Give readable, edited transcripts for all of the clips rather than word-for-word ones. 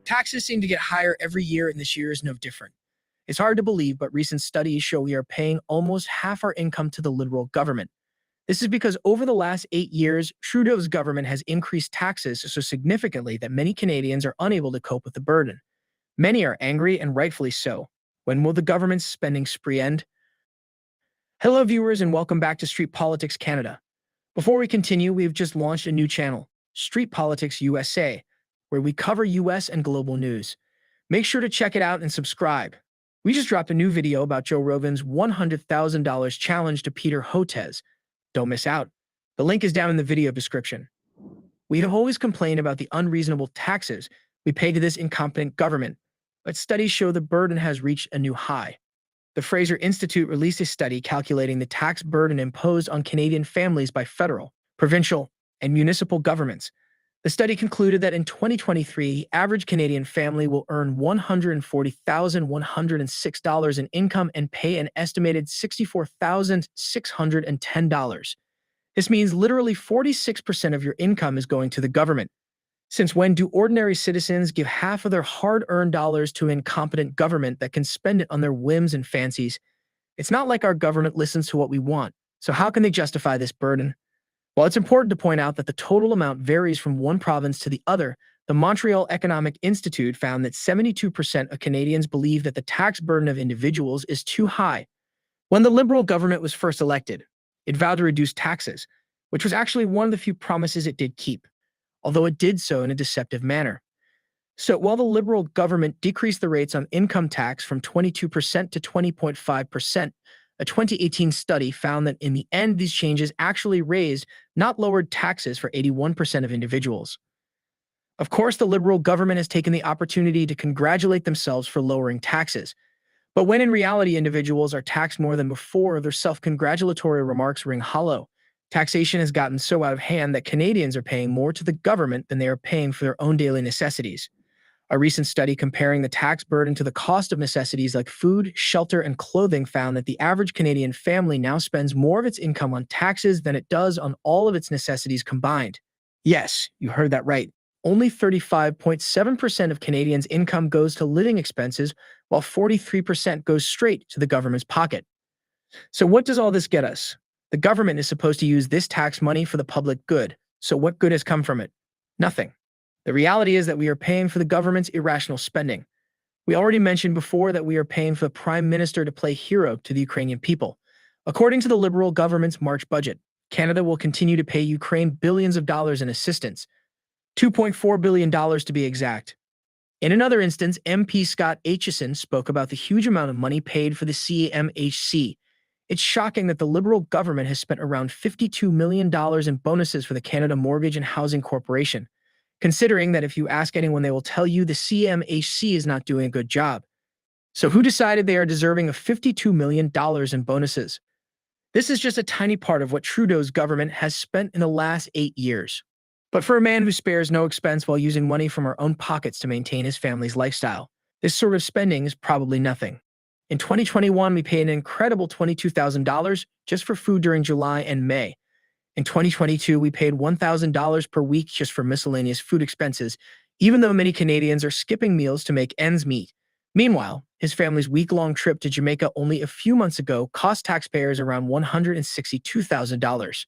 Taxes seem to get higher every year, and this year is no different. It's hard to believe, but recent studies show we are paying almost half our income to the Liberal government. This is because over the last 8 years, Trudeau's government has increased taxes so significantly that many Canadians are unable to cope with the burden. Many are angry, and rightfully so. When will the government's spending spree end? Hello, viewers, and welcome back to Street Politics Canada. Before we continue, we've just launched a new channel, Street Politics USA, where we cover US and global news. Make sure to check it out and subscribe. We just dropped a new video about Joe Rogan's $100,000 challenge to Peter Hotez. Don't miss out. The link is down in the video description. We have always complained about the unreasonable taxes we pay to this incompetent government, but studies show the burden has reached a new high. The Fraser Institute released a study calculating the tax burden imposed on Canadian families by federal, provincial, and municipal governments. The study concluded that in 2023, the average Canadian family will earn $140,106 in income and pay an estimated $64,610. This means literally 46% of your income is going to the government. Since when do ordinary citizens give half of their hard-earned dollars to an incompetent government that can spend it on their whims and fancies? It's not like our government listens to what we want, so how can they justify this burden? While it's important to point out that the total amount varies from one province to the other, the Montreal Economic Institute found that 72% of Canadians believe that the tax burden of individuals is too high. When the Liberal government was first elected, it vowed to reduce taxes, which was actually one of the few promises it did keep, although it did so in a deceptive manner. So while the Liberal government decreased the rates on income tax from 22% to 20.5%, a 2018 study found that in the end, these changes actually raised, not lowered, taxes for 81% of individuals. Of course, the Liberal government has taken the opportunity to congratulate themselves for lowering taxes. But when in reality individuals are taxed more than before, their self-congratulatory remarks ring hollow. Taxation has gotten so out of hand that Canadians are paying more to the government than they are paying for their own daily necessities. A recent study comparing the tax burden to the cost of necessities like food, shelter, and clothing found that the average Canadian family now spends more of its income on taxes than it does on all of its necessities combined. Yes, you heard that right. Only 35.7% of Canadians' income goes to living expenses, while 43% goes straight to the government's pocket. So what does all this get us? The government is supposed to use this tax money for the public good. So what good has come from it? Nothing. The reality is that we are paying for the government's irrational spending. We already mentioned before that we are paying for the Prime Minister to play hero to the Ukrainian people. According to the Liberal government's March budget, Canada will continue to pay Ukraine billions of dollars in assistance, $2.4 billion to be exact. In another instance, MP Scott Aitchison spoke about the huge amount of money paid for the CMHC. It's shocking that the Liberal government has spent around $52 million in bonuses for the Canada Mortgage and Housing Corporation, considering that if you ask anyone, they will tell you the CMHC is not doing a good job. So who decided they are deserving of $52 million in bonuses? This is just a tiny part of what Trudeau's government has spent in the last 8 years. But for a man who spares no expense while using money from our own pockets to maintain his family's lifestyle, this sort of spending is probably nothing. In 2021, we paid an incredible $22,000 just for food during July and May. In 2022, we paid $1,000 per week just for miscellaneous food expenses, even though many Canadians are skipping meals to make ends meet. Meanwhile, his family's week-long trip to Jamaica only a few months ago cost taxpayers around $162,000.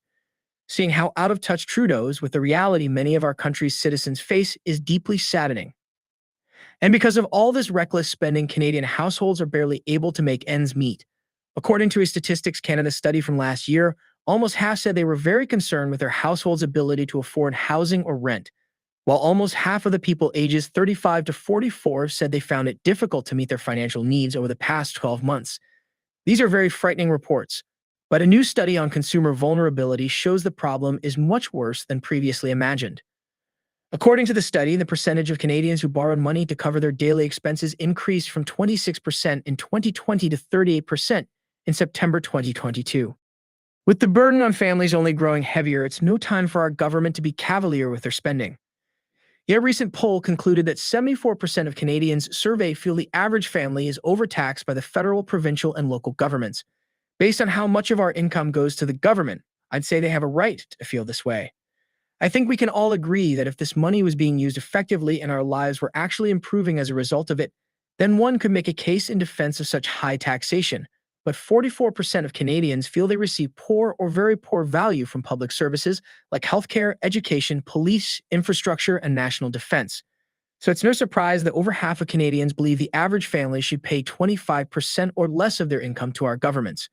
Seeing how out of touch Trudeau is with the reality many of our country's citizens face is deeply saddening. And because of all this reckless spending, Canadian households are barely able to make ends meet. According to a Statistics Canada study from last year, almost half said they were very concerned with their household's ability to afford housing or rent, while almost half of the people ages 35 to 44 said they found it difficult to meet their financial needs over the past 12 months. These are very frightening reports, but a new study on consumer vulnerability shows the problem is much worse than previously imagined. According to the study, the percentage of Canadians who borrowed money to cover their daily expenses increased from 26% in 2020 to 38% in September 2022. With the burden on families only growing heavier, it's no time for our government to be cavalier with their spending. Yet a recent poll concluded that 74% of Canadians surveyed feel the average family is overtaxed by the federal, provincial, and local governments. Based on how much of our income goes to the government, I'd say they have a right to feel this way. I think we can all agree that if this money was being used effectively and our lives were actually improving as a result of it, then one could make a case in defense of such high taxation. But 44% of Canadians feel they receive poor or very poor value from public services like healthcare, education, police, infrastructure, and national defense. So it's no surprise that over half of Canadians believe the average family should pay 25% or less of their income to our governments.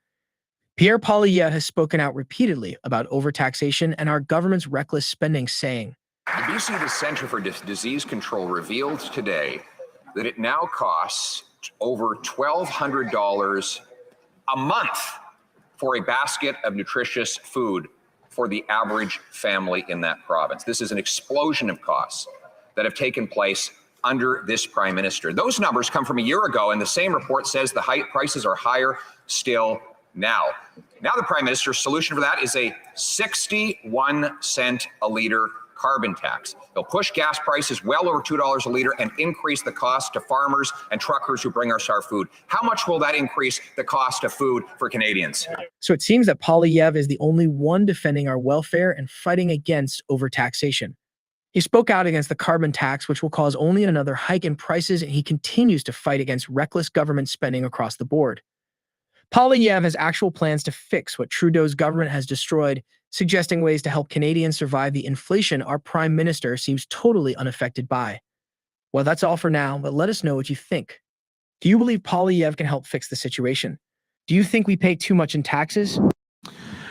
Pierre Poilievre has spoken out repeatedly about overtaxation and our government's reckless spending, saying, The BC Centre for Disease Control revealed today that it now costs over $1,200 a month for a basket of nutritious food for the average family in that province. This is an explosion of costs that have taken place under this Prime Minister. Those numbers come from a year ago, and the same report says the prices are higher still now. Now the Prime Minister's solution for that is a 61 cent a litre carbon tax. They'll push gas prices well over $2 a litre and increase the cost to farmers and truckers who bring us our food. How much will that increase the cost of food for Canadians? So it seems that Poilievre is the only one defending our welfare and fighting against overtaxation. He spoke out against the carbon tax, which will cause only another hike in prices, and he continues to fight against reckless government spending across the board. Poilievre has actual plans to fix what Trudeau's government has destroyed, suggesting ways to help Canadians survive the inflation our Prime Minister seems totally unaffected by. Well, that's all for now, but let us know what you think. Do you believe Poilievre can help fix the situation? Do you think we pay too much in taxes?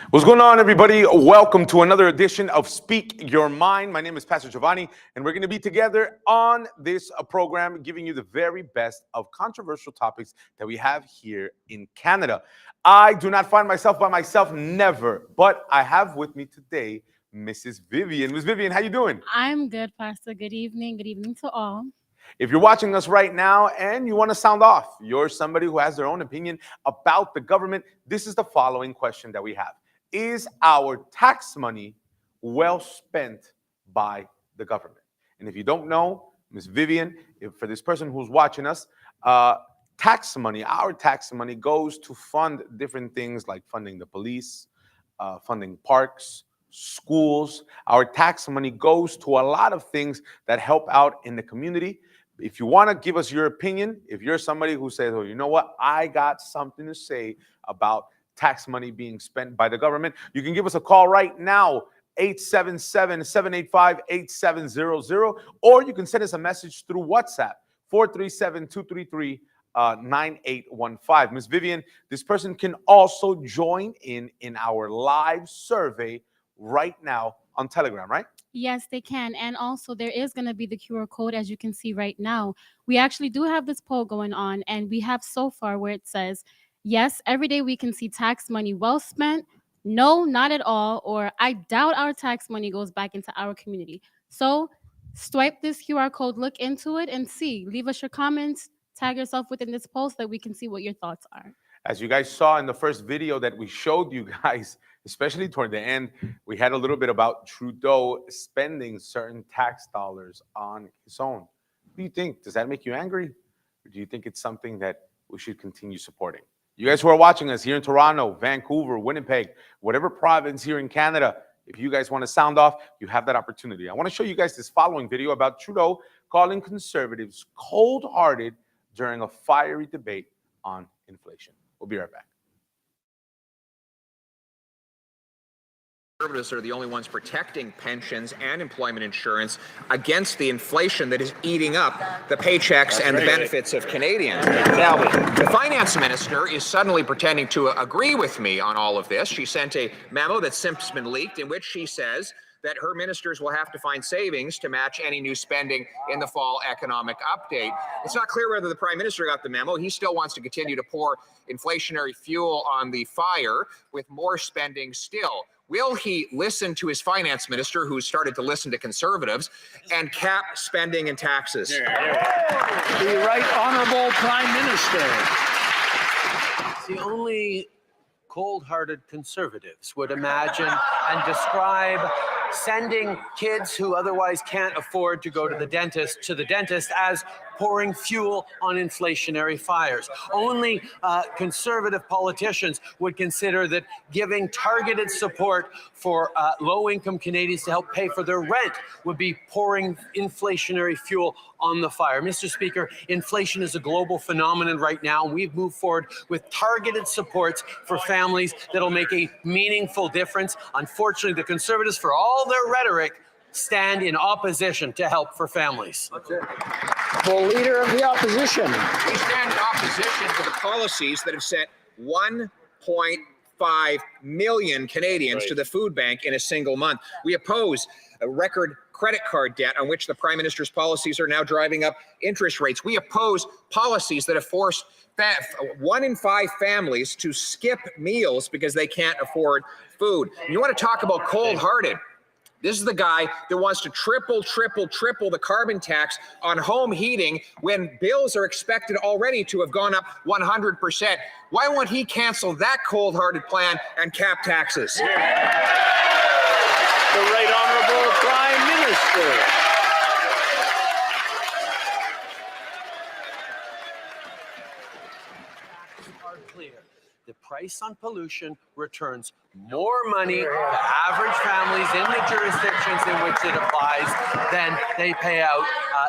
What's going on, everybody? Welcome to another edition of Speak Your Mind. My name is Pastor Giovanni, and we're going to be together on this program, giving you the very best of controversial topics that we have here in Canada. I do not find myself by myself, never, but I have with me today Mrs. Vivian. Ms. Vivian, how you doing? I'm good, Pastor. Good evening. Good evening to all. If you're watching us right now and you want to sound off, you're somebody who has their own opinion about the government, this is the following question that we have. Is our tax money well spent by the government? And if you don't know, Ms. Vivian, for this person who's watching us, tax money, our tax money goes to fund different things like funding the police, funding parks, schools. Our tax money goes to a lot of things that help out in the community. If you want to give us your opinion, if you're somebody who says, oh, you know what, I got something to say about tax money being spent by the government, you can give us a call right now, 877-785-8700, or you can send us a message through WhatsApp, 437-233-9815. Ms. Vivian, this person can also join in our live survey right now on Telegram, right? Yes, they can. And also there is going to be the QR code, as you can see right now. We actually do have this poll going on, and we have so far where it says, yes, every day we can see tax money well spent. No, not at all. Or I doubt our tax money goes back into our community. So swipe this QR code, look into it, and see. Leave us your comments. Tag yourself within this post so that we can see what your thoughts are. As you guys saw in the first video that we showed you guys, especially toward the end, we had a little bit about Trudeau spending certain tax dollars on his own. What do you think? Does that make you angry? Or do you think it's something that we should continue supporting? You guys who are watching us here in Toronto, Vancouver, Winnipeg, whatever province here in Canada, if you guys want to sound off, you have that opportunity. I want to show you guys this following video about Trudeau calling conservatives cold-hearted during a fiery debate on inflation. We'll be right back. Conservatives are the only ones protecting pensions and employment insurance against the inflation that is eating up the paychecks and the benefits of Canadians. Now, the finance minister is suddenly pretending to agree with me on all of this. She sent a memo that's since been leaked in which she says that her ministers will have to find savings to match any new spending in the fall economic update. It's not clear whether the Prime Minister got the memo. He still wants to continue to pour inflationary fuel on the fire with more spending still. Will he listen to his finance minister, who's started to listen to conservatives, and cap spending and taxes? The Right Honourable Prime Minister. The only cold-hearted conservatives would imagine and describe sending kids who otherwise can't afford to go to the dentist as pouring fuel on inflationary fires. Only conservative politicians would consider that giving targeted support for low-income Canadians to help pay for their rent would be pouring inflationary fuel on the fire. Mr. Speaker, inflation is a global phenomenon right now. We've moved forward with targeted supports for families that'll make a meaningful difference. Unfortunately, the Conservatives, for all their rhetoric, stand in opposition to help for families. The Leader of the Opposition. We stand in opposition to the policies that have sent 1.5 million Canadians to the food bank in a single month. We oppose a record credit card debt on which the Prime Minister's policies are now driving up interest rates. We oppose policies that have forced 1 in 5 families to skip meals because they can't afford food. You want to talk about cold-hearted? This is the guy that wants to triple the carbon tax on home heating when bills are expected already to have gone up 100%. Why won't he cancel that cold-hearted plan and cap taxes? The Right Honourable Prime Minister. Are clear. The price on pollution returns more money to average families in the jurisdictions in which it applies than they pay out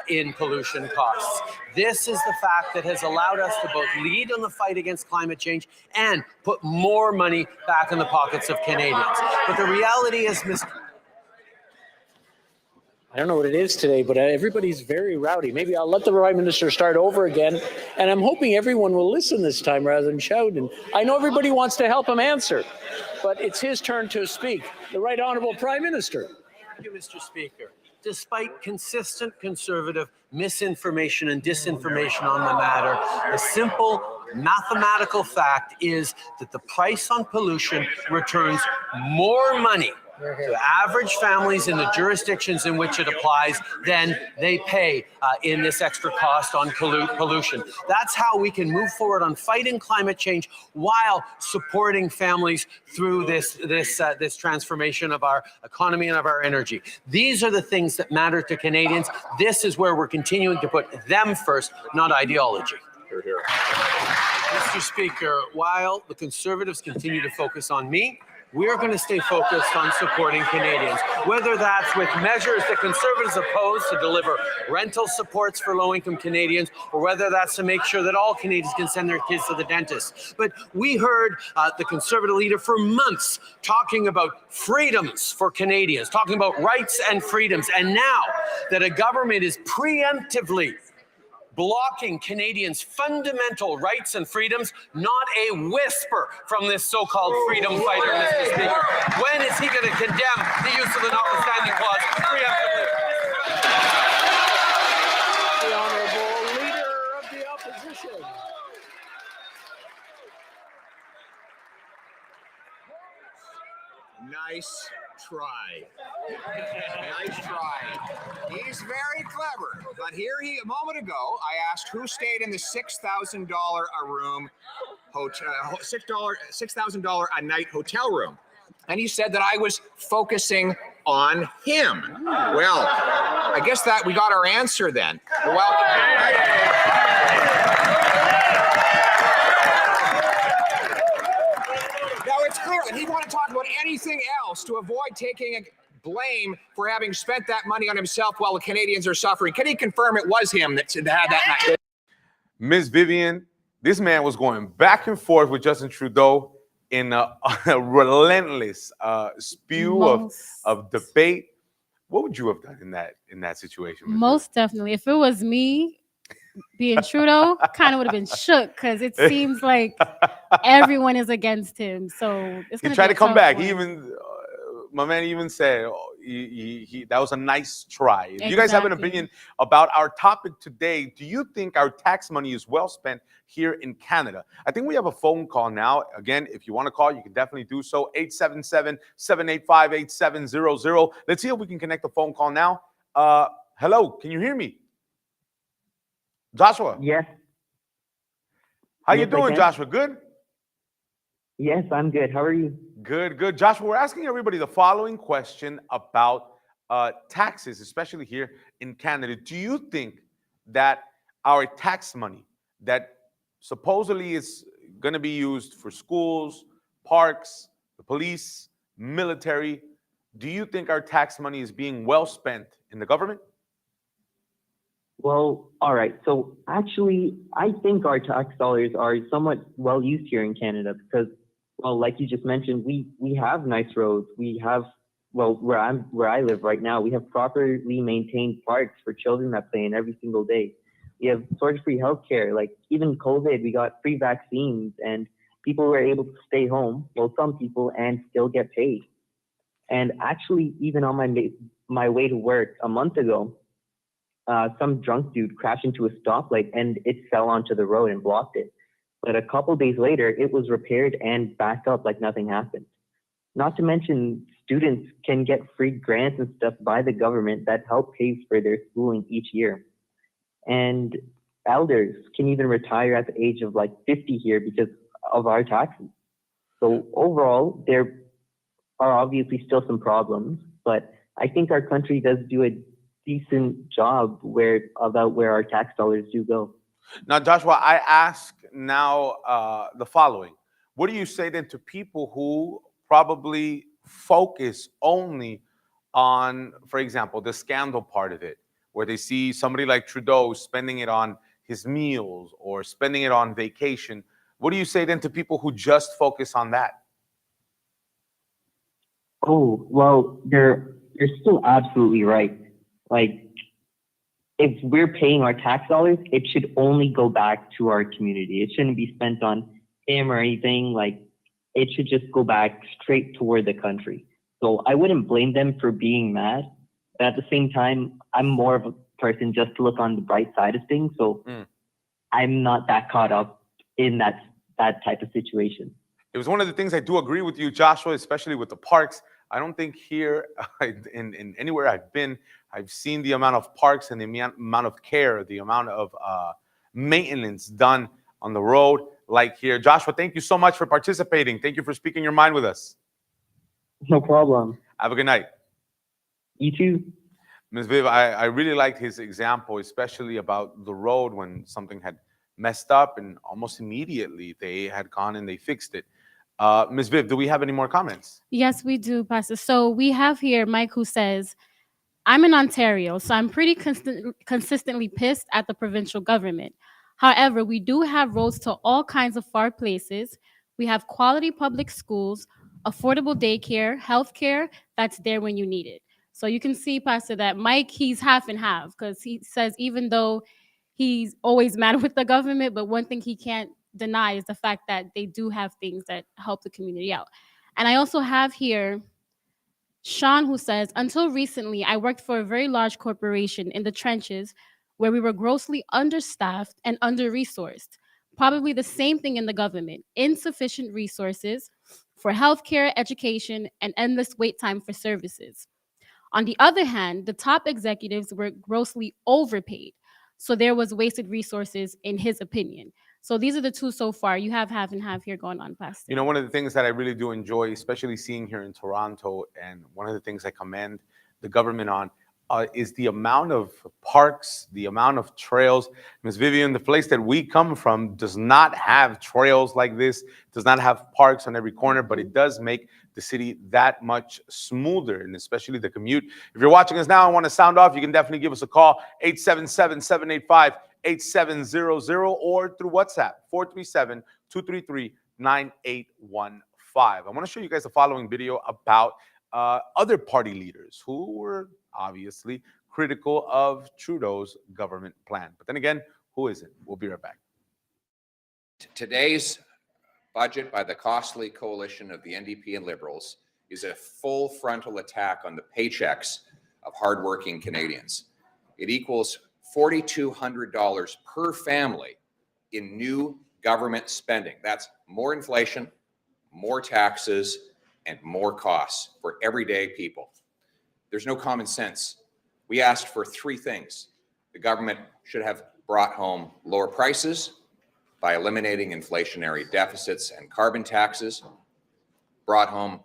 in pollution costs. This is the fact that has allowed us to both lead on the fight against climate change and put more money back in the pockets of Canadians. But the reality is, I don't know what it is today, but everybody's very rowdy. Maybe I'll let the Prime Minister start over again, and I'm hoping everyone will listen this time rather than shout. And I know everybody wants to help him answer, but it's his turn to speak. The Right Honourable Prime Minister. Thank you, Mr. Speaker. Despite consistent Conservative misinformation and disinformation on the matter, the simple mathematical fact is that the price on pollution returns more money to average families in the jurisdictions in which it applies than they pay in this extra cost on pollution. That's how we can move forward on fighting climate change while supporting families through this transformation of our economy and of our energy. These are the things that matter to Canadians. This is where we're continuing to put them first, not ideology. Mr. Speaker, while the Conservatives continue to focus on me, we're going to stay focused on supporting Canadians, whether that's with measures that Conservatives oppose to deliver rental supports for low-income Canadians, or whether that's to make sure that all Canadians can send their kids to the dentist. But we heard the Conservative leader for months talking about freedoms for Canadians, talking about rights and freedoms. And now that a government is preemptively blocking Canadians' fundamental rights and freedoms, not a whisper from this so-called freedom fighter, Mr. Speaker. When is he going to condemn the use of the notwithstanding clause preemptively? The Honourable Leader of the Opposition. Nice try. Nice try. He's very clever. But here a moment ago, I asked who stayed in the $6,000 a room hotel, $6,000 a night hotel room. And he said that I was focusing on him. Well, I guess that we got our answer then. Well, it's clear that he wanted to talk about anything else to avoid taking blame for having spent that money on himself while the Canadians are suffering. Can he confirm it was him that had that night? Miss Vivian, this man was going back and forth with Justin Trudeau in a relentless spew of debate. What would you have done in that situation? Most definitely. If it was me being Trudeau, kind of would have been shook because it seems like everyone is against him. So it's he gonna tried be to come back. one. He even, my man even said, that was a nice try. If you guys have an opinion about our topic today, do you think our tax money is well spent here in Canada? I think we have a phone call now. Again, if you want to call, you can definitely do so. 877-785-8700. Let's see if we can connect the phone call now. Hello, can you hear me? Joshua? Yes. How you doing, Joshua? Good? Yes, I'm good. How are you? Good, good. Joshua, we're asking everybody the following question about taxes, especially here in Canada. Do you think that our tax money that supposedly is going to be used for schools, parks, the police, military, do you think our tax money is being well spent in the government? Well, all right. So actually, I think our tax dollars are somewhat well used here in Canada because, well, like you just mentioned, we have nice roads. We have, well, where I live right now, we have properly maintained parks for children that play in every single day. We have sort-free healthcare. Like even COVID, we got free vaccines, and people were able to stay home. Well, some people and still get paid. And actually, even on my way to work a month ago, some drunk dude crashed into a stoplight and it fell onto the road and blocked it. But a couple days later, it was repaired and back up like nothing happened. Not to mention, students can get free grants and stuff by the government that help pay for their schooling each year. And elders can even retire at the age of like 50 here because of our taxes. So overall, there are obviously still some problems, but I think our country does do a decent job about where our tax dollars do go. Now, Joshua, I ask now the following. What do you say then to people who probably focus only on, for example, the scandal part of it, where they see somebody like Trudeau spending it on his meals or spending it on vacation? What do you say then to people who just focus on that? Oh, well, you're still absolutely right. Like, if we're paying our tax dollars, it should only go back to our community. It shouldn't be spent on him or anything. Like, it should just go back straight toward the country. So I wouldn't blame them for being mad. But at the same time, I'm more of a person just to look on the bright side of things. So I'm not that caught up in that type of situation. It was one of the things I do agree with you, Joshua, especially with the parks. I don't think here in anywhere I've been, I've seen the amount of parks and the amount of care, the amount of maintenance done on the road like here. Joshua, thank you so much for participating. Thank you for speaking your mind with us. No problem. Have a good night. You too. Ms. Viv, I really liked his example, especially about the road when something had messed up and almost immediately they had gone and they fixed it. Ms. Viv, do we have any more comments? Yes, we do, Pastor. So we have here Mike who says, I'm in Ontario, so I'm pretty consistently pissed at the provincial government. However, we do have roads to all kinds of far places. We have quality public schools, affordable daycare, healthcare that's there when you need it. So you can see, Pastor, that Mike, he's half and half because he says even though he's always mad with the government, but one thing he can't deny is the fact that they do have things that help the community out. And I also have here Sean, who says, until recently, I worked for a very large corporation in the trenches where we were grossly understaffed and under-resourced. Probably the same thing in the government. Insufficient resources for healthcare, education, and endless wait time for services. On the other hand, the top executives were grossly overpaid. So there was wasted resources in his opinion. So these are the two so far. You have half and half here going on, Pastor. You know, one of the things that I really do enjoy, especially seeing here in Toronto, and one of the things I commend the government on is the amount of parks, the amount of trails. Ms. Vivian, the place that we come from does not have trails like this, does not have parks on every corner, but it does make the city that much smoother, and especially the commute. If you're watching us now and want to sound off, you can definitely give us a call, 877-785-8700, or through WhatsApp, 437-233-9815. I want to show you guys the following video about other party leaders who were obviously critical of Trudeau's government plan. But then again, who isn't? We'll be right back. Today's budget by the costly coalition of the NDP and Liberals is a full frontal attack on the paychecks of hardworking Canadians. It equals $4,200 per family in new government spending. That's more inflation, more taxes, and more costs for everyday people. There's no common sense. We asked for three things. The government should have brought home lower prices by eliminating inflationary deficits and carbon taxes. brought home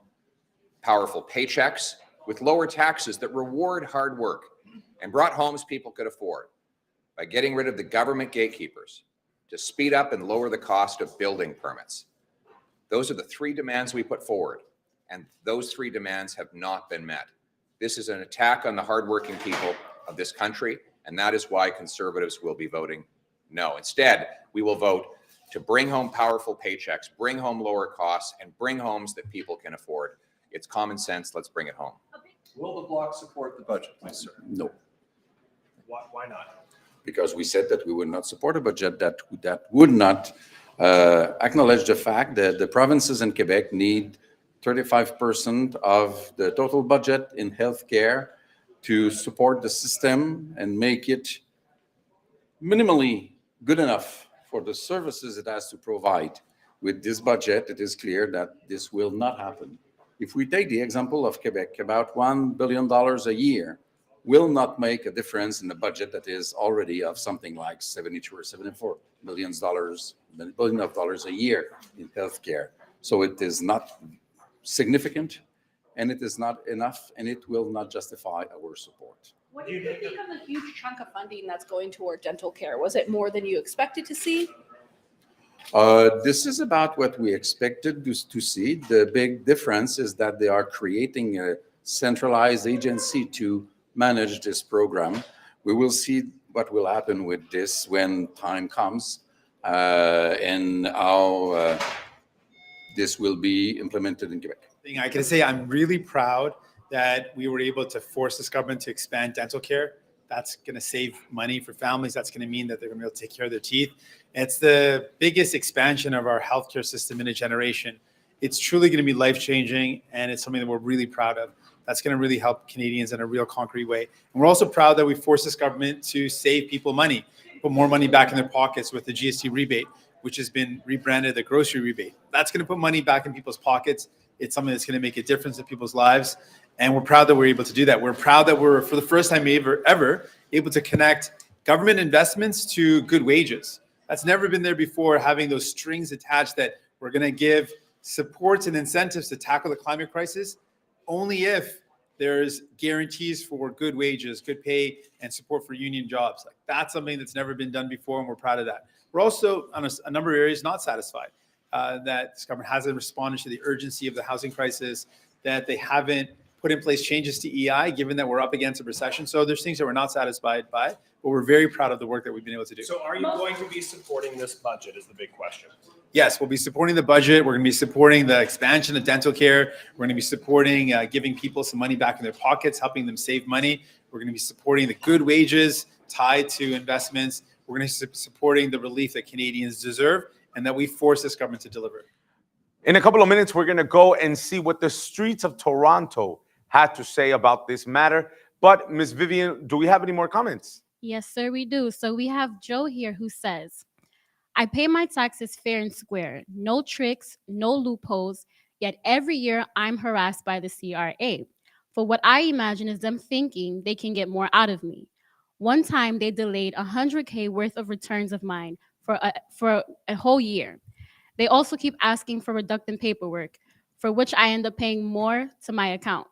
powerful paychecks with lower taxes that reward hard work and brought homes people could afford by getting rid of the government gatekeepers to speed up and lower the cost of building permits. Those are the three demands we put forward, and those three demands have not been met. This is an attack on the hardworking people of this country, and that is why Conservatives will be voting no. Instead, we will vote to bring home powerful paychecks, bring home lower costs, and bring homes that people can afford. It's common sense. Let's bring it home. Will the Bloc support the budget, please, sir? No, Why not? because we said that we would not support a budget that would not acknowledge the fact that the provinces in Quebec need 35% of the total budget in healthcare to support the system and make it minimally good enough for the services it has to provide. With this budget, it is clear that this will not happen. If we take the example of Quebec, about $1 billion a year will not make a difference in the budget that is already of something like 72 or 74 billion of dollars a year in healthcare. So it is not significant, and it is not enough, and it will not justify our support. What do you think of the huge chunk of funding that's going toward dental care? Was it more than you expected to see? This is about what we expected to see. The big difference is that they are creating a centralized agency to manage this program. We will see what will happen with this when time comes, and how this will be implemented in Quebec. I can say I'm really proud that we were able to force this government to expand dental care. That's going to save money for families. That's going to mean that they're going to be able to take care of their teeth. It's the biggest expansion of our healthcare system in a generation. It's truly going to be life-changing, and it's something that we're really proud of. That's going to really help Canadians in a real concrete way. And we're also proud that we forced this government to save people money, put more money back in their pockets with the GST rebate, which has been rebranded the grocery rebate. That's going to put money back in people's pockets. It's something that's going to make a difference in people's lives. And we're proud that we're able to do that. We're proud that we're, for the first time ever, able to connect government investments to good wages. That's never been there before, having those strings attached that we're going to give supports and incentives to tackle the climate crisis only if there's guarantees for good wages, good pay, and support for union jobs. Like, that's something that's never been done before, and we're proud of that. We're also, on a number of areas, not satisfied that this government hasn't responded to the urgency of the housing crisis, that they haven't put in place changes to EI, given that we're up against a recession. So there's things that we're not satisfied by, but we're very proud of the work that we've been able to do. So are you going to be supporting this budget is the big question. Yes, we'll be supporting the budget. We're going to be supporting the expansion of dental care. We're going to be supporting giving people some money back in their pockets, helping them save money. We're going to be supporting the good wages tied to investments. We're going to be supporting the relief that Canadians deserve and that we force this government to deliver. In a couple of minutes, we're going to go and see what the streets of Toronto had to say about this matter. But Ms. Vivian, do we have any more comments? Yes, sir, we do. So we have Joe here who says, I pay my taxes fair and square, no tricks, no loopholes, yet every year I'm harassed by the CRA for what I imagine is them thinking they can get more out of me. One time they delayed $100K worth of returns of mine for a whole year. They also keep asking for reductant paperwork, for which I end up paying more to my account.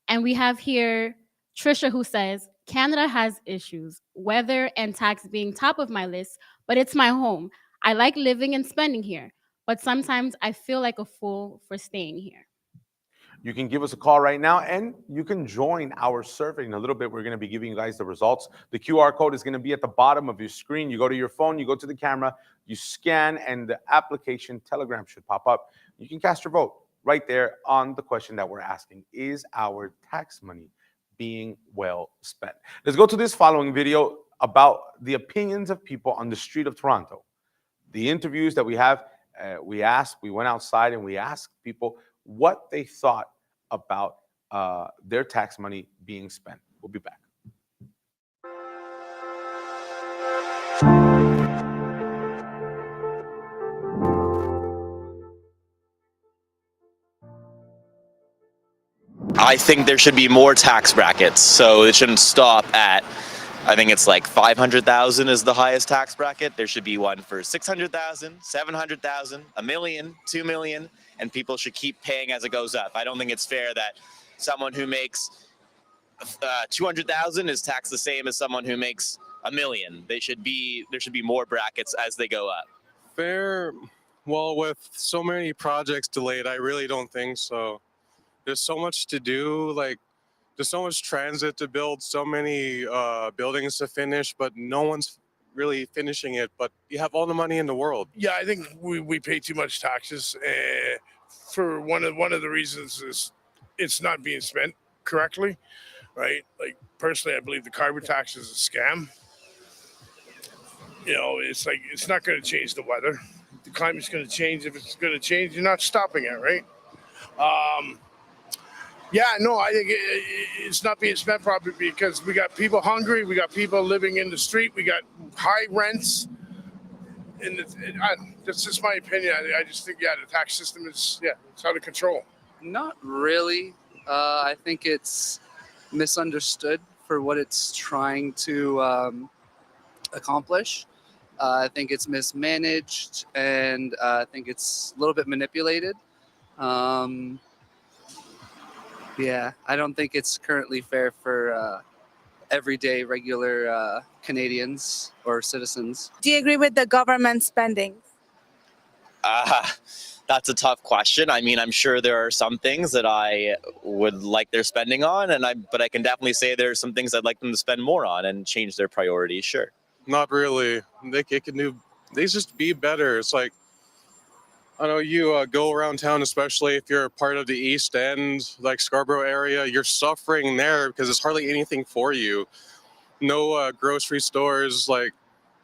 And we have here Trisha who says, Canada has issues, weather and tax being top of my list, but it's my home. I like living and spending here, but sometimes I feel like a fool for staying here. You can give us a call right now, and you can join our survey. In a little bit, we're going to be giving you guys the results. The QR code is going to be at the bottom of your screen. You go to your phone, you go to the camera, you scan, and the application Telegram should pop up. You can cast your vote right there on the question that we're asking. Is our tax money being well spent? Let's go to this following video about the opinions of people on the street of Toronto. The interviews that we have, we went outside and we asked people what they thought about their tax money being spent. We'll be back. I think there should be more tax brackets, so it shouldn't stop at, I think it's like 500,000 is the highest tax bracket. There should be one for 600,000, 700,000, $1 million, $2 million. and people should keep paying as it goes up. I don't think it's fair that someone who makes 200,000 is taxed the same as someone who makes $1 million. There should be more brackets as they go up. Fair. Well, with so many projects delayed, I really don't think so. There's so much to do, like there's so much transit to build, so many buildings to finish, but no one's really finishing it. But you have all the money in the world. Yeah, I think we pay too much taxes. For one of the reasons is it's not being spent correctly, right? Like personally, I believe the carbon tax is a scam. You know, it's like it's not going to change the weather. The climate's going to change. If it's going to change, you're not stopping it, right? Yeah, no, I think it's not being spent properly because we got people hungry, we got people living in the street, we got high rents. And that's just my opinion. I just think, the tax system is, it's out of control. Not really. I think it's misunderstood for what it's trying to accomplish. I think it's mismanaged, and I think it's a little bit manipulated. I don't think it's currently fair for everyday, regular Canadians or citizens. Do you agree with the government spending? That's a tough question. I mean, I'm sure there are some things that I would like their spending on, but I can definitely say there are some things I'd like them to spend more on and change their priorities. Sure. Not really. They just be better. It's like, I know you go around town, especially if you're a part of the East End, like Scarborough area, you're suffering there because there's hardly anything for you. No grocery stores,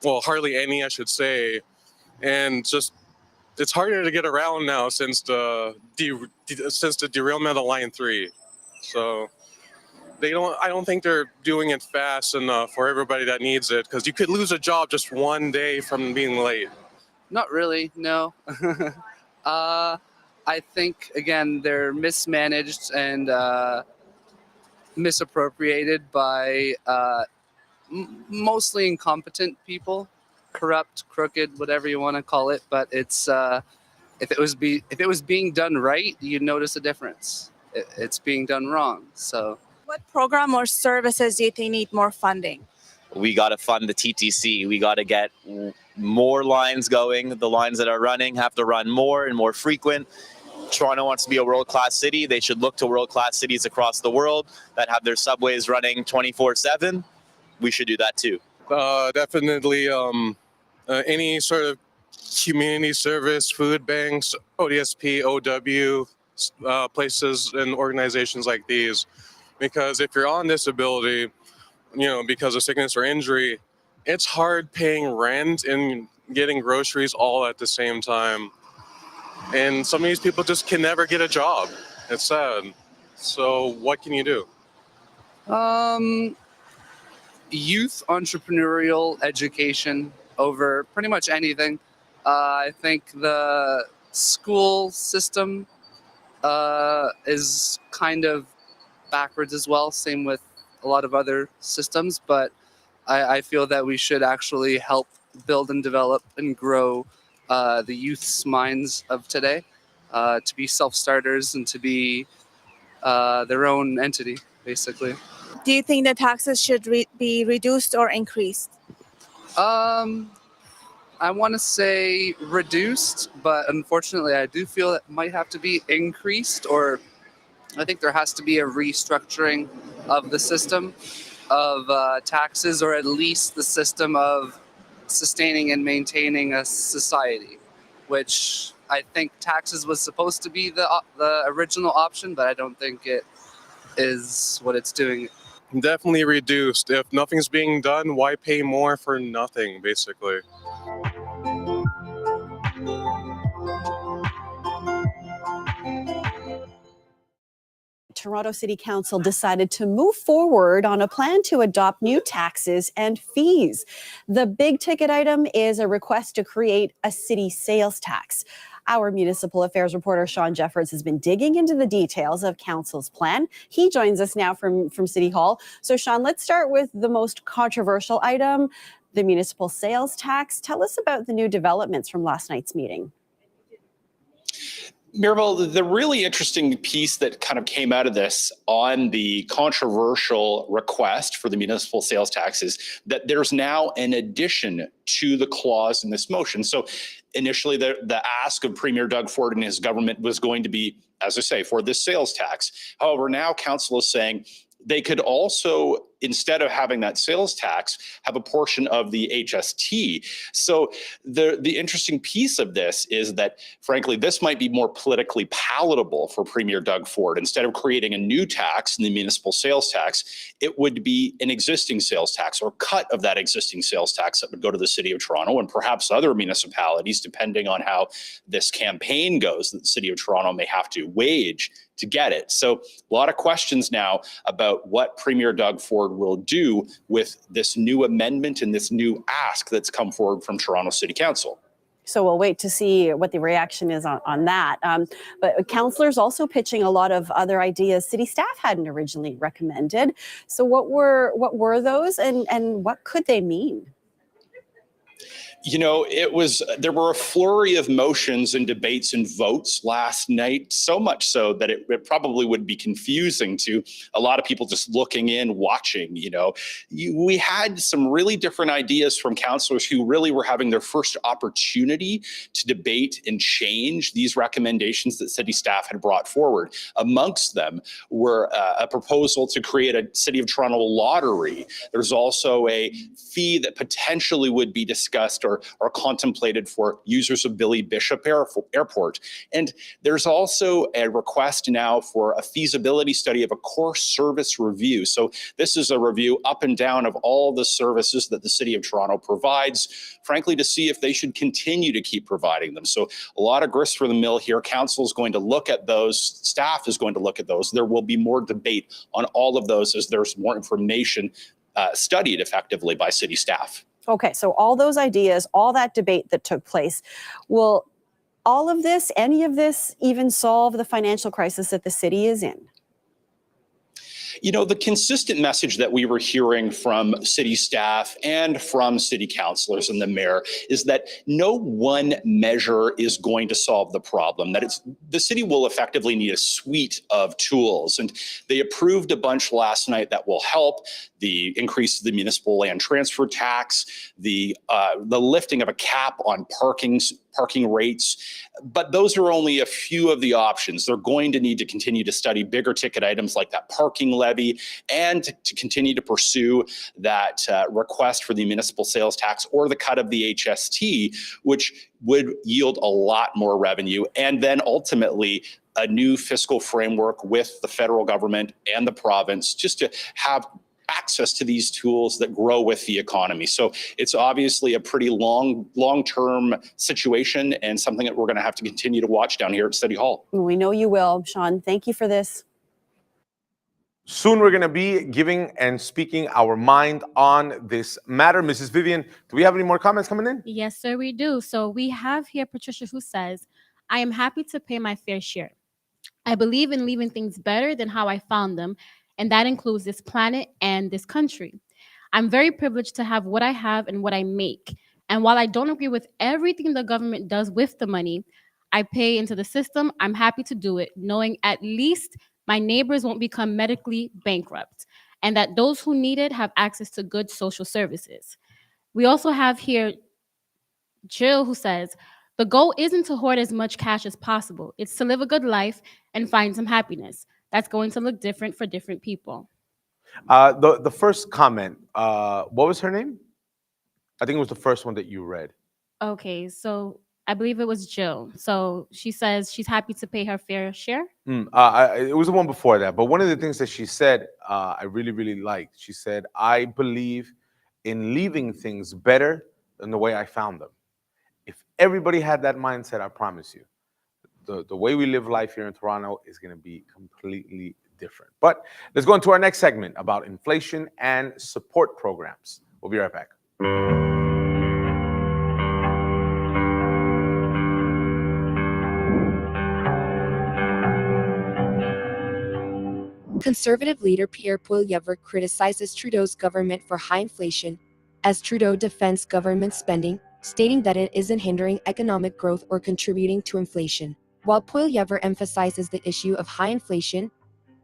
hardly any, I should say. And just, it's harder to get around now since the derailment of Line 3. So I don't think they're doing it fast enough for everybody that needs it, because you could lose a job just one day from being late. Not really, no. I think, again, they're mismanaged and misappropriated by mostly incompetent people, corrupt, crooked, whatever you want to call it. But it's if it was being done right, you'd notice a difference. It's being done wrong. So, What program or services do you think need more funding? We got to fund the TTC. We got to get more lines going. The lines that are running have to run more and more frequent. Toronto wants to be a world-class city. They should look to world-class cities across the world that have their subways running 24/7. We should do that too. Definitely any sort of community service, food banks, ODSP, OW, places and organizations like these. Because if you're on disability, because of sickness or injury, it's hard paying rent and getting groceries all at the same time. And some of these people just can never get a job. It's sad. So what can you do? Youth entrepreneurial education over pretty much anything. I think the school system is kind of backwards as well, same with a lot of other systems, but I feel that we should actually help build and develop and grow the youth's minds of today to be self-starters and to be their own entity, basically. Do you think the taxes should be reduced or increased? I want to say reduced, but unfortunately I do feel it might have to be increased, or I think there has to be a restructuring of the system of taxes, or at least the system of sustaining and maintaining a society, which I think taxes was supposed to be the original option, but I don't think it is what it's doing. Definitely reduced. If nothing's being done, why pay more for nothing, basically? Toronto City Council decided to move forward on a plan to adopt new taxes and fees. The big ticket item is a request to create a city sales tax. Our municipal affairs reporter Sean Jeffords has been digging into the details of Council's plan. He joins us now from City Hall. So Sean, let's start with the most controversial item, the municipal sales tax. Tell us about the new developments from last night's meeting. Mirabel, the really interesting piece that kind of came out of this on the controversial request for the municipal sales tax is that there's now an addition to the clause in this motion. So initially the ask of Premier Doug Ford and his government was going to be, as I say, for this sales tax. However, now council is saying they could also, instead of having that sales tax, have a portion of the HST. So the interesting piece of this is that, frankly, this might be more politically palatable for Premier Doug Ford. Instead of creating a new tax in the municipal sales tax, it would be an existing sales tax or cut of that existing sales tax that would go to the City of Toronto and perhaps other municipalities, depending on how this campaign goes that the City of Toronto may have to wage to get it. So a lot of questions now about what Premier Doug Ford will do with this new amendment and this new ask that's come forward from Toronto City Council. So we'll wait to see what the reaction is on that. But councillors also pitching a lot of other ideas city staff hadn't originally recommended. So what were those, and what could they mean? You know, there were a flurry of motions and debates and votes last night, so much so that it probably would be confusing to a lot of people just looking in, watching. We had some really different ideas from councillors who really were having their first opportunity to debate and change these recommendations that city staff had brought forward. Amongst them were a proposal to create a City of Toronto lottery. There's also a fee that potentially would be discussed or contemplated for users of Billy Bishop Airport. And there's also a request now for a feasibility study of a core service review. So this is a review up and down of all the services that the City of Toronto provides, frankly, to see if they should continue to keep providing them. So a lot of grist for the mill here. Council is going to look at those. Staff is going to look at those. There will be more debate on all of those as there's more information studied effectively by city staff. Okay, so all those ideas, all that debate that took place, will all of this, any of this, even solve the financial crisis that the city is in? The consistent message that we were hearing from city staff and from city councillors and the mayor is that no one measure is going to solve the problem, that the city will effectively need a suite of tools. And they approved a bunch last night that will help: the increase of the municipal land transfer tax, the lifting of a cap on parking rates. But those are only a few of the options. They're going to need to continue to study bigger ticket items like that parking levy, and to continue to pursue that request for the municipal sales tax or the cut of the HST, which would yield a lot more revenue. And then ultimately a new fiscal framework with the federal government and the province, just to have access to these tools that grow with the economy. So it's obviously a pretty long-term situation, and something that we're going to have to continue to watch down here at City Hall. We know you will, Sean. Thank you for this. Soon we're going to be giving and speaking our mind on this matter. Mrs. Vivian, do we have any more comments coming in? Yes, sir, we do. So we have here Patricia, who says, I am happy to pay my fair share. I believe in leaving things better than how I found them, and that includes this planet and this country. I'm very privileged to have what I have and what I make. And while I don't agree with everything the government does with the money I pay into the system, I'm happy to do it, knowing at least my neighbors won't become medically bankrupt, and that those who need it have access to good social services. We also have here Jill, who says, the goal isn't to hoard as much cash as possible. It's to live a good life and find some happiness. That's going to look different for different people. The first comment, what was her name? I think it was the first one that you read. Okay, so I believe it was Jill. So she says she's happy to pay her fair share. It was the one before that. But one of the things that she said, I really, really liked. She said, I believe in leaving things better than the way I found them. If everybody had that mindset, I promise you, the way we live life here in Toronto is going to be completely different. But let's go into our next segment about inflation and support programs. We'll be right back. Conservative leader Pierre Poilievre criticizes Trudeau's government for high inflation as Trudeau defends government spending, stating that it isn't hindering economic growth or contributing to inflation. While Poilievre emphasizes the issue of high inflation,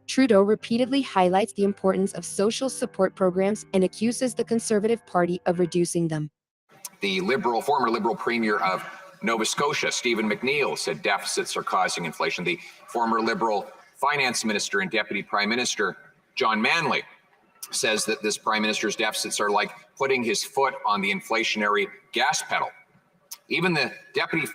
Trudeau repeatedly highlights the importance of social support programs and accuses the Conservative Party of reducing them. The former Liberal Premier of Nova Scotia, Stephen McNeil, said deficits are causing inflation. The former Liberal Finance Minister and Deputy Prime Minister, John Manley, says that this Prime Minister's deficits are like putting his foot on the inflationary gas pedal. Even the Deputy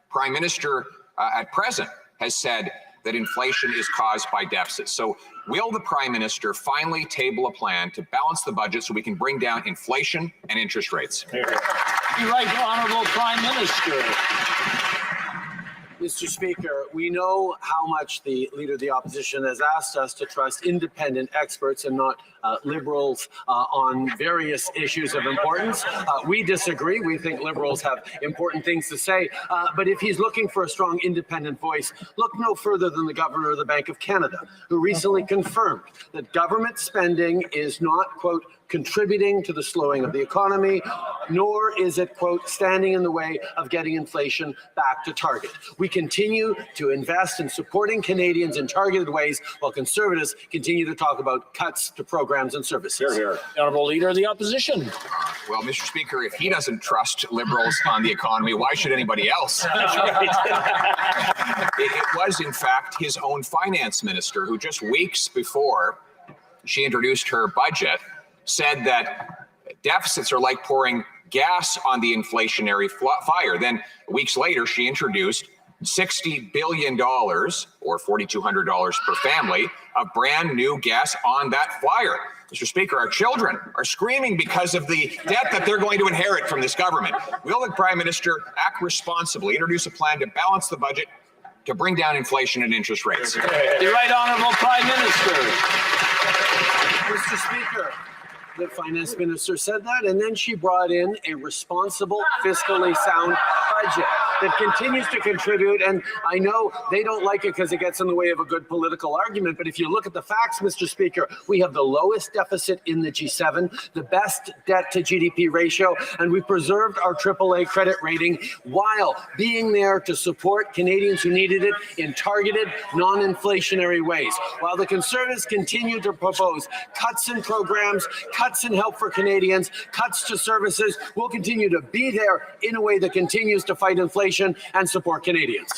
Prime Minister at present has said that inflation is caused by deficits. So will the Prime Minister finally table a plan to balance the budget so we can bring down inflation and interest rates? You're right, Honourable Prime Minister. Mr. Speaker, we know how much the Leader of the Opposition has asked us to trust independent experts and not Liberals on various issues of importance. We disagree. We think Liberals have important things to say. But if he's looking for a strong independent voice, look no further than the Governor of the Bank of Canada, who recently confirmed that government spending is not, quote, contributing to the slowing of the economy, nor is it, quote, standing in the way of getting inflation back to target. We continue to invest in supporting Canadians in targeted ways, while Conservatives continue to talk about cuts to programs and services. The Honourable Leader of the Opposition. Well, Mr. Speaker, if he doesn't trust Liberals on the economy, why should anybody else? It was, in fact, his own finance minister who just weeks before she introduced her budget said that deficits are like pouring gas on the inflationary fire. Then weeks later, she introduced $60 billion, or $4,200 per family, of brand new gas on that fire. Mr. Speaker, our children are screaming because of the debt that they're going to inherit from this government. Will the Prime Minister act responsibly, introduce a plan to balance the budget to bring down inflation and interest rates? The Right Honourable Prime Minister. Mr. Speaker, the finance minister said that, and then she brought in a responsible, fiscally sound budget that continues to contribute. And I know they don't like it because it gets in the way of a good political argument, but if you look at the facts, Mr. Speaker, we have the lowest deficit in the G7, the best debt to GDP ratio, and we preserved our AAA credit rating while being there to support Canadians who needed it in targeted, non-inflationary ways. While the Conservatives continue to propose cuts in programs, cuts in help for Canadians, cuts to services, we'll continue to be there in a way that continues to fight inflation and support Canadians.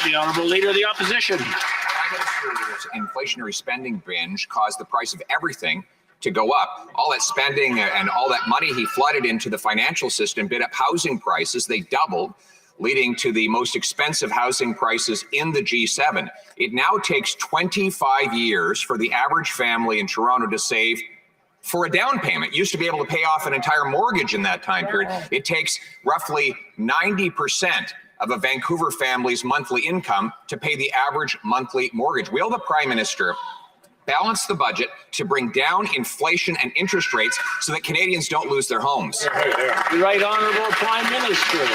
The Honourable Leader of the Opposition. Prime Minister's inflationary spending binge caused the price of everything to go up. All that spending and all that money he flooded into the financial system bid up housing prices. They doubled, leading to the most expensive housing prices in the G7. It now takes 25 years for the average family in Toronto to save for a down payment. Used to be able to pay off an entire mortgage in that time period. It takes roughly 90% of a Vancouver family's monthly income to pay the average monthly mortgage. Will the Prime Minister balance the budget to bring down inflation and interest rates so that Canadians don't lose their homes? The Right Honourable Prime Minister.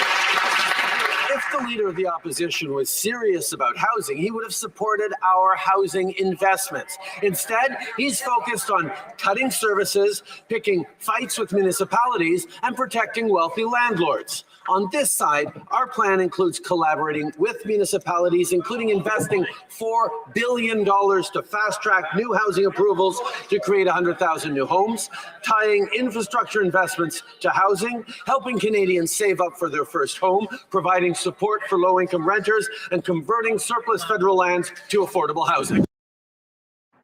If the Leader of the Opposition was serious about housing, he would have supported our housing investments. Instead, he's focused on cutting services, picking fights with municipalities, and protecting wealthy landlords. On this side, our plan includes collaborating with municipalities, including investing $4 billion to fast-track new housing approvals to create 100,000 new homes, tying infrastructure investments to housing, helping Canadians save up for their first home, providing support for low-income renters, and converting surplus federal lands to affordable housing.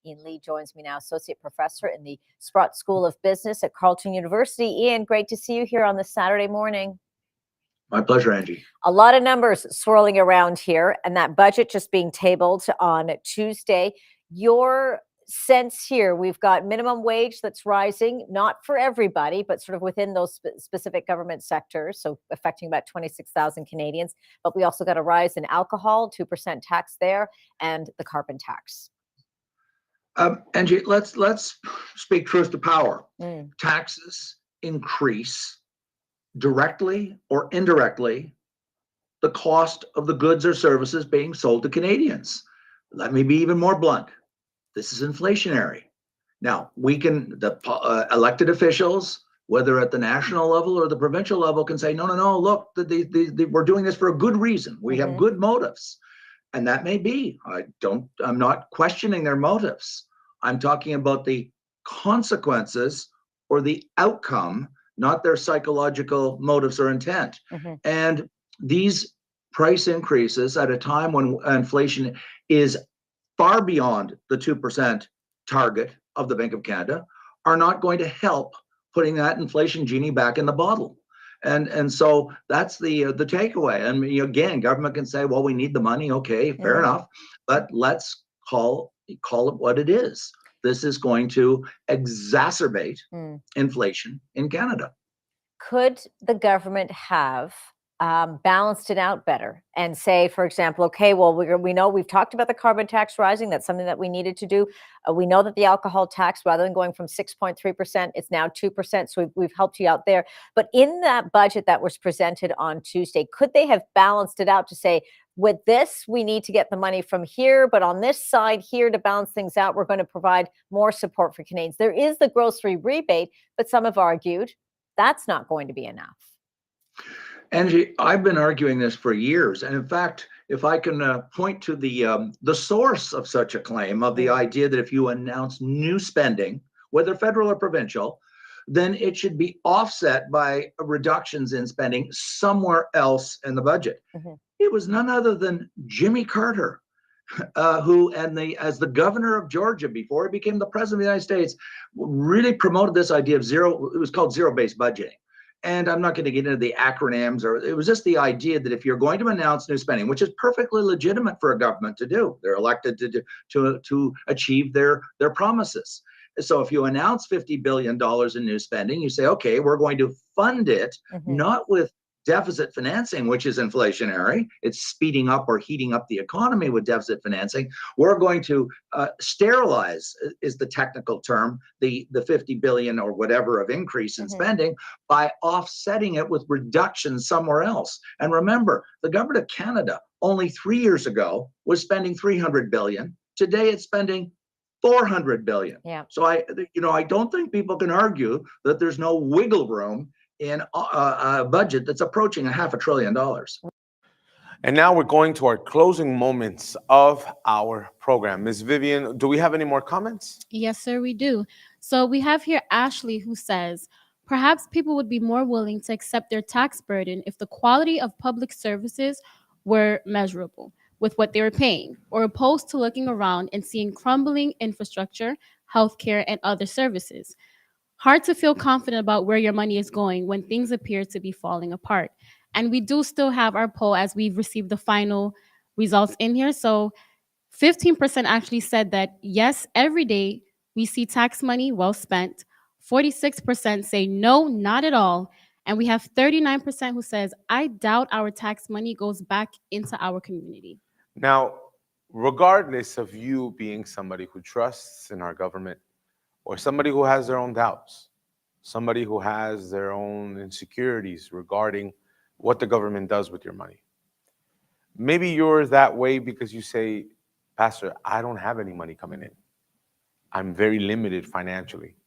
Ian Lee joins me now, Associate Professor in the Sprott School of Business at Carleton University. Ian, great to see you here on this Saturday morning. My pleasure, Angie. A lot of numbers swirling around here, and that budget just being tabled on Tuesday. Your sense here, we've got minimum wage that's rising, not for everybody, but sort of within those specific government sectors, so affecting about 26,000 Canadians. But we also got a rise in alcohol, 2% tax there, and the carbon tax. Angie, let's speak truth to power. Taxes increase directly or indirectly the cost of the goods or services being sold to Canadians. Let me be even more blunt. This is inflationary. Now, the elected officials whether at the national level or the provincial level, can say, no, look, we're doing this for a good reason. We have good motives. And that may be. I'm not questioning their motives. I'm talking about the consequences or the outcome, not their psychological motives or intent. And these price increases at a time when inflation is far beyond the 2% target of the Bank of Canada are not going to help putting that inflation genie back in the bottle. And so that's the takeaway. And again, government can say, well, we need the money. Okay, fair enough. But let's call it what it is. This is going to exacerbate inflation in Canada. Could the government have balanced it out better and say, for example, okay, well, we know we've talked about the carbon tax rising. That's something that we needed to do. We know that the alcohol tax, rather than going from 6.3%, it's now 2%. So we've helped you out there. But in that budget that was presented on Tuesday, could they have balanced it out to say, with this, we need to get the money from here, but on this side here to balance things out, we're going to provide more support for Canadians. There is the grocery rebate, but some have argued that's not going to be enough. Angie, I've been arguing this for years. And in fact, if I can point to the source of such a claim, of the idea that if you announce new spending, whether federal or provincial, then it should be offset by reductions in spending somewhere else in the budget. It was none other than Jimmy Carter, who, as the governor of Georgia, before he became the president of the United States, really promoted this idea of it was called zero-based budgeting. And I'm not going to get into the acronyms, it was just the idea that if you're going to announce new spending, which is perfectly legitimate for a government to do, they're elected to achieve their promises. So if you announce $50 billion in new spending, you say, okay, we're going to fund it, not with deficit financing, which is inflationary. It's speeding up or heating up the economy with deficit financing. We're going to sterilize, is the technical term, the 50 billion or whatever of increase in spending by offsetting it with reductions somewhere else. And remember, the government of Canada only 3 years ago was spending 300 billion. Today it's spending 400 billion. So I don't think people can argue that there's no wiggle room in a budget that's approaching $500 billion. And now we're going to our closing moments of our program. Ms. Vivian, do we have any more comments? Yes, sir, we do. So we have here Ashley, who says, perhaps people would be more willing to accept their tax burden if the quality of public services were measurable with what they were paying, or opposed to looking around and seeing crumbling infrastructure, healthcare, and other services. Hard to feel confident about where your money is going when things appear to be falling apart. And we do still have our poll as we've received the final results in here. So 15% actually said that, yes, every day we see tax money well spent. 46% say no, not at all. And we have 39% who says, I doubt our tax money goes back into our community. Now, regardless of you being somebody who trusts in our government, or somebody who has their own doubts, somebody who has their own insecurities regarding what the government does with your money. Maybe you're that way because you say, Pastor, I don't have any money coming in. I'm very limited financially.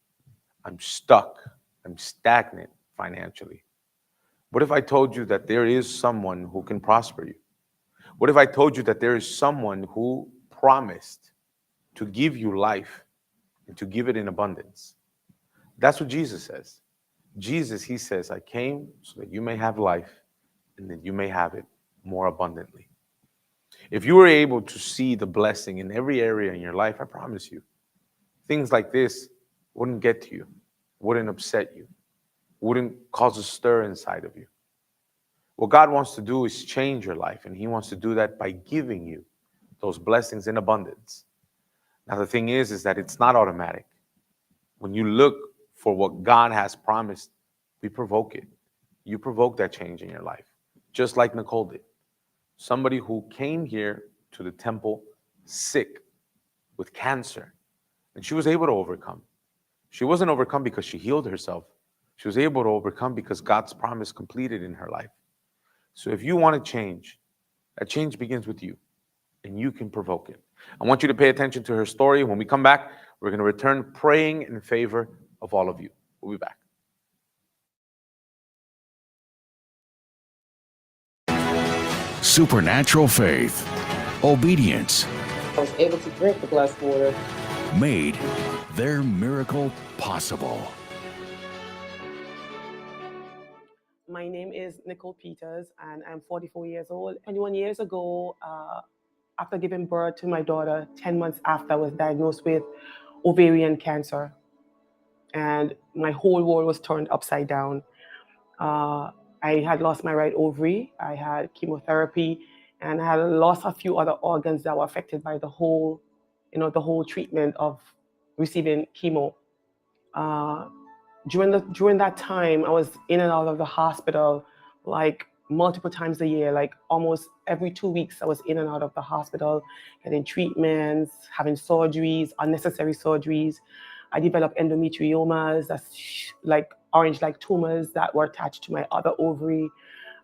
I'm stuck. I'm stagnant financially. What if I told you that there is someone who can prosper you? What if I told you that there is someone who promised to give you life and to give it in abundance? That's what Jesus says. Jesus, he says, I came so that you may have life and that you may have it more abundantly. If you were able to see the blessing in every area in your life, I promise you, things like this wouldn't get to you, wouldn't upset you, wouldn't cause a stir inside of you. What God wants to do is change your life, and he wants to do that by giving you those blessings in abundance. Now, the thing is that it's not automatic. When you look for what God has promised, we provoke it. You provoke that change in your life, just like Nicole did. Somebody who came here to the temple sick with cancer, and she was able to overcome. She wasn't overcome because she healed herself. She was able to overcome because God's promise completed in her life. So if you want to change, that change begins with you, and you can provoke it. I want you to pay attention to her story. When we come back, we're going to return praying in favor of all of you. We'll be back. supernatural faith, obedience I was able to drink the blessed water. made their miracle possible. My name is Nicole Peters, and I'm 44 years old. 21 years ago, after giving birth to my daughter, 10 months after, I was diagnosed with ovarian cancer. And my whole world was turned upside down. I had lost my right ovary, I had chemotherapy, and I had lost a few other organs that were affected by the whole treatment of receiving chemo. During that time, I was in and out of the hospital like multiple times a year, like almost every 2 weeks I was in and out of the hospital, getting treatments, having surgeries, unnecessary surgeries. I developed endometriomas, that's like orange-like tumors that were attached to my other ovary.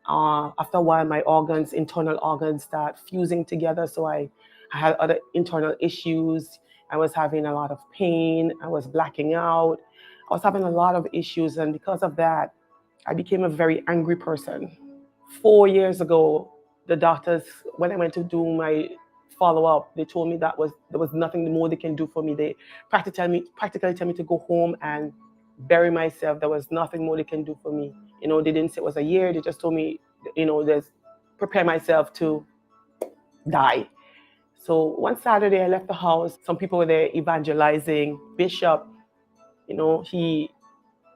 After a while, my organs, internal organs, start fusing together, so I had other internal issues. I was having a lot of pain, I was blacking out, I was having a lot of issues, and because of that, I became a very angry person. 4 years ago, the doctors, when I went to do my follow-up, they told me there was nothing more they can do for me. They practically tell me to go home and bury myself. There was nothing more they can do for me. They didn't say it was a year. They just told me, prepare myself to die. So one Saturday, I left the house. Some people were there evangelizing. Bishop, he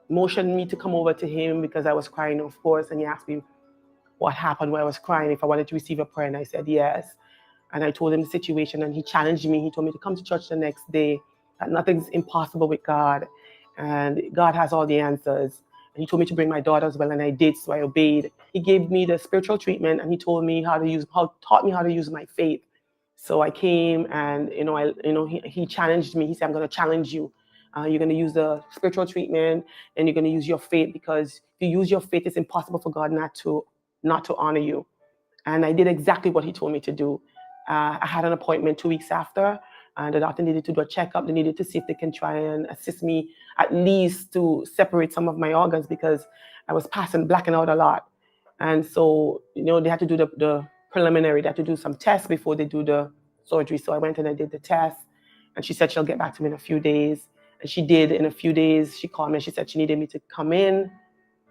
motioned me to come over to him because I was crying, of course, and he asked me what happened when I was crying, if I wanted to receive a prayer, and I said yes. And I told him the situation, and he challenged me. He told me to come to church the next day, that nothing's impossible with God, and God has all the answers. And he told me to bring my daughter as well, and I did, so I obeyed. He gave me the spiritual treatment, and he taught me how to use my faith. So I came, and he challenged me. He said, "I'm going to challenge you. You're going to use the spiritual treatment, and you're going to use your faith, because if you use your faith, it's impossible for God not to honor you." And I did exactly what he told me to do. I had an appointment 2 weeks after, and the doctor needed to do a checkup. They needed to see if they can try and assist me at least to separate some of my organs, because I was blacking out a lot. And so, they had to do the preliminary. They had to do some tests before they do the surgery. So I went and I did the test, and she said she'll get back to me in a few days. And she did. In a few days, she called me and she said she needed me to come in.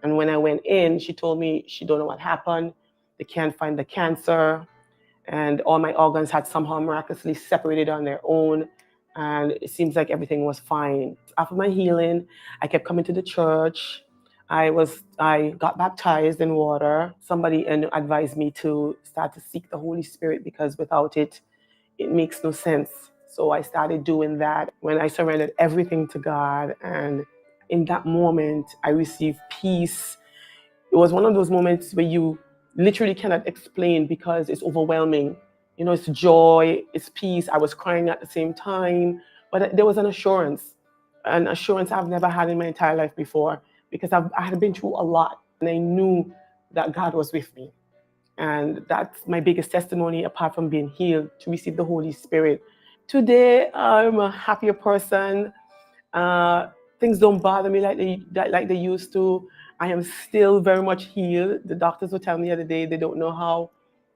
And when I went in, she told me she don't know what happened. They can't find the cancer. And all my organs had somehow miraculously separated on their own. And it seems like everything was fine. After my healing, I kept coming to the church. I got baptized in water. Somebody advised me to start to seek the Holy Spirit, because without it, it makes no sense. So I started doing that when I surrendered everything to God. And in that moment, I received peace. It was one of those moments where you literally cannot explain, because it's overwhelming. It's joy, it's peace. I was crying at the same time, but there was an assurance I've never had in my entire life before, because I had been through a lot, and I knew that God was with me. And that's my biggest testimony, apart from being healed, to receive the Holy Spirit. Today, I'm a happier person. Things don't bother me like they used to. I am still very much healed. The doctors were telling me the other day they don't know how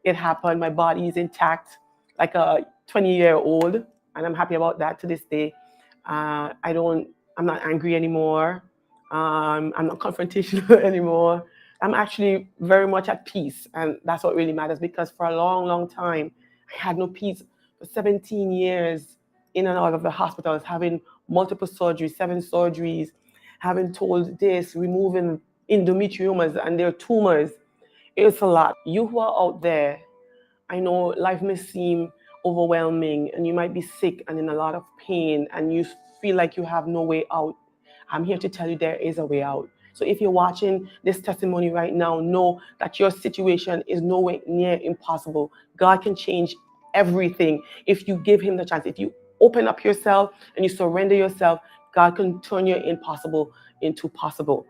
it happened. My body is intact, like a 20-year-old, and I'm happy about that to this day. I'm not angry anymore. I'm not confrontational anymore. I'm actually very much at peace, and that's what really matters, because for a long, long time, I had no peace. For 17 years, in and out of the hospitals, having multiple surgeries, 7 surgeries, having told this, removing endometriomas and their tumors. It's a lot. You who are out there, I know life may seem overwhelming, and you might be sick and in a lot of pain, and you feel like you have no way out. I'm here to tell you there is a way out. So if you're watching this testimony right now, know that your situation is nowhere near impossible. God can change everything if you give him the chance. If you open up yourself and you surrender yourself, God can turn your impossible into possible.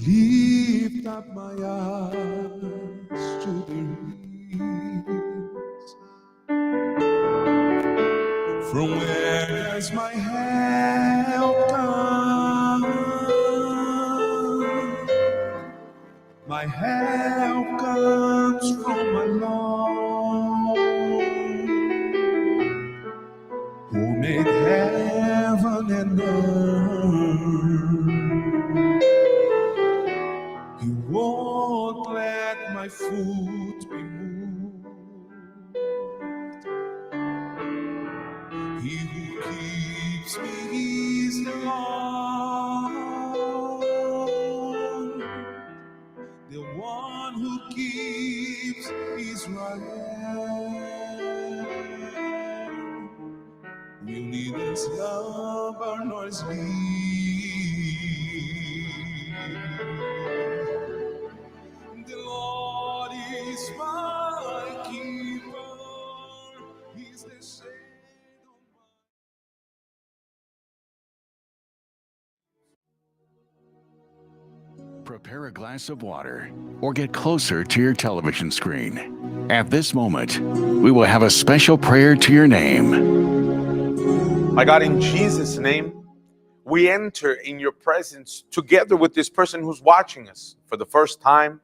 Lift up my eyes to the hills, does my help come? My help comes from my Lord, who made heaven and earth. He won't let my foot be moved. He who keeps me is the Lord, the one who keeps Israel. Will neither slumber nor sleep. The Lord is my keeper. He's the shade. Prepare a glass of water or get closer to your television screen. At this moment, we will have a special prayer to your name. My God, in Jesus' name, we enter in your presence together with this person who's watching us for the first time,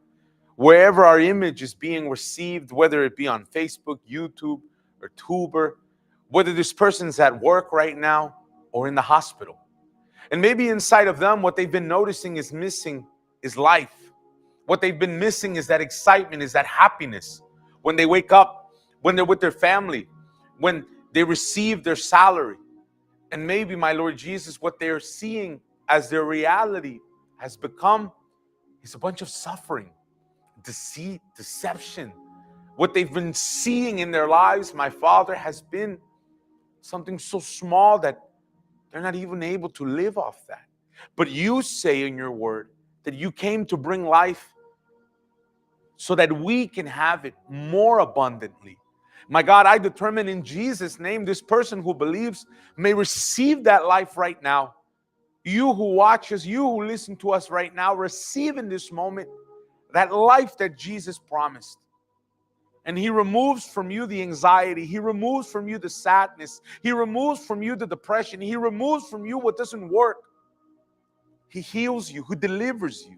wherever our image is being received, whether it be on Facebook, YouTube, or Tuber, whether this person's at work right now or in the hospital. And maybe inside of them, what they've been noticing is missing is life. What they've been missing is that excitement, is that happiness. When they wake up, when they're with their family, when they receive their salary. And maybe, my Lord Jesus, what they're seeing as their reality has become is a bunch of suffering, deceit, deception. What they've been seeing in their lives, my Father, has been something so small that they're not even able to live off that. But you say in your word that you came to bring life so that we can have it more abundantly. My God, I determine in Jesus' name, this person who believes may receive that life right now. You who watch us, you who listen to us right now, receive in this moment that life that Jesus promised. And He removes from you the anxiety. He removes from you the sadness. He removes from you the depression. He removes from you what doesn't work. He heals you, who delivers you.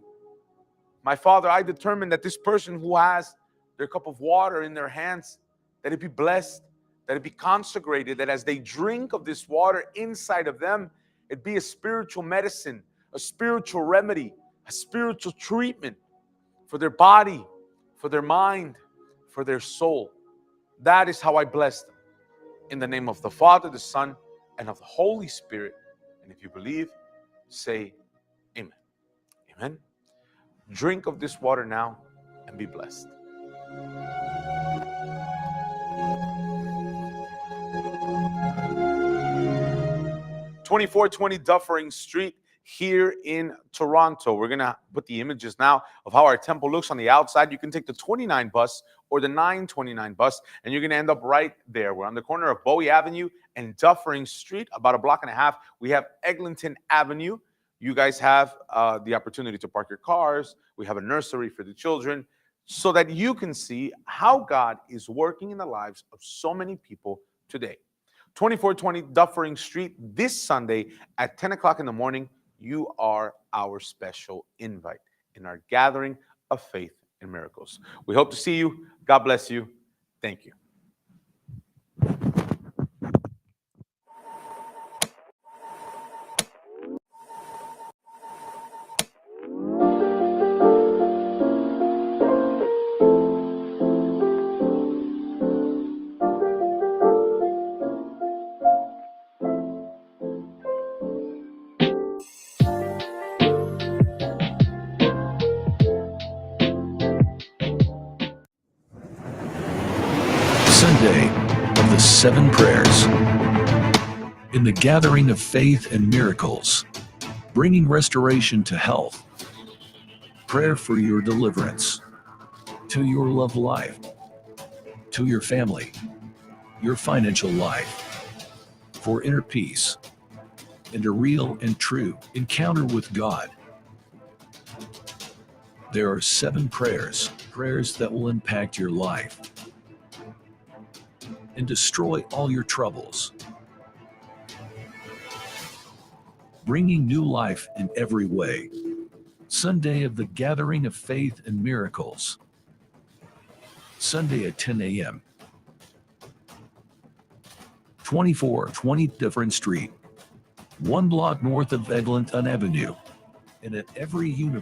My Father, I determine that this person who has their cup of water in their hands, that it be blessed, that it be consecrated, that as they drink of this water inside of them, it be a spiritual medicine, a spiritual remedy, a spiritual treatment for their body, for their mind, for their soul. That is how I bless them. In the name of the Father, the Son, and of the Holy Spirit. And if you believe, say amen. Amen. Drink of this water now and be blessed. (2420) Dufferin Street here in Toronto. We're going to put the images now of how our temple looks on the outside. You can take the 29 bus or the 929 bus, and you're going to end up right there. We're on the corner of Bowie Avenue and Dufferin Street, about a block and a half. We have Eglinton Avenue. You guys have the opportunity to park your cars. We have a nursery for the children so that you can see how God is working in the lives of so many people today. 2420 Dufferin Street this Sunday at 10 o'clock in the morning. You are our special invite in our gathering of faith and miracles. We hope to see you. God bless you. Thank you. Sunday of the Seven Prayers. In the gathering of faith and miracles, bringing restoration to health, prayer for your deliverance, to your love life, to your family, your financial life, for inner peace, and a real and true encounter with God. There are 7 prayers that will impact your life and destroy all your troubles. bringing new life in every way. Sunday of the Gathering of Faith and Miracles. Sunday at 10 a.m. 2420 Different Street, 1 block north of Eglinton Avenue, and at every university.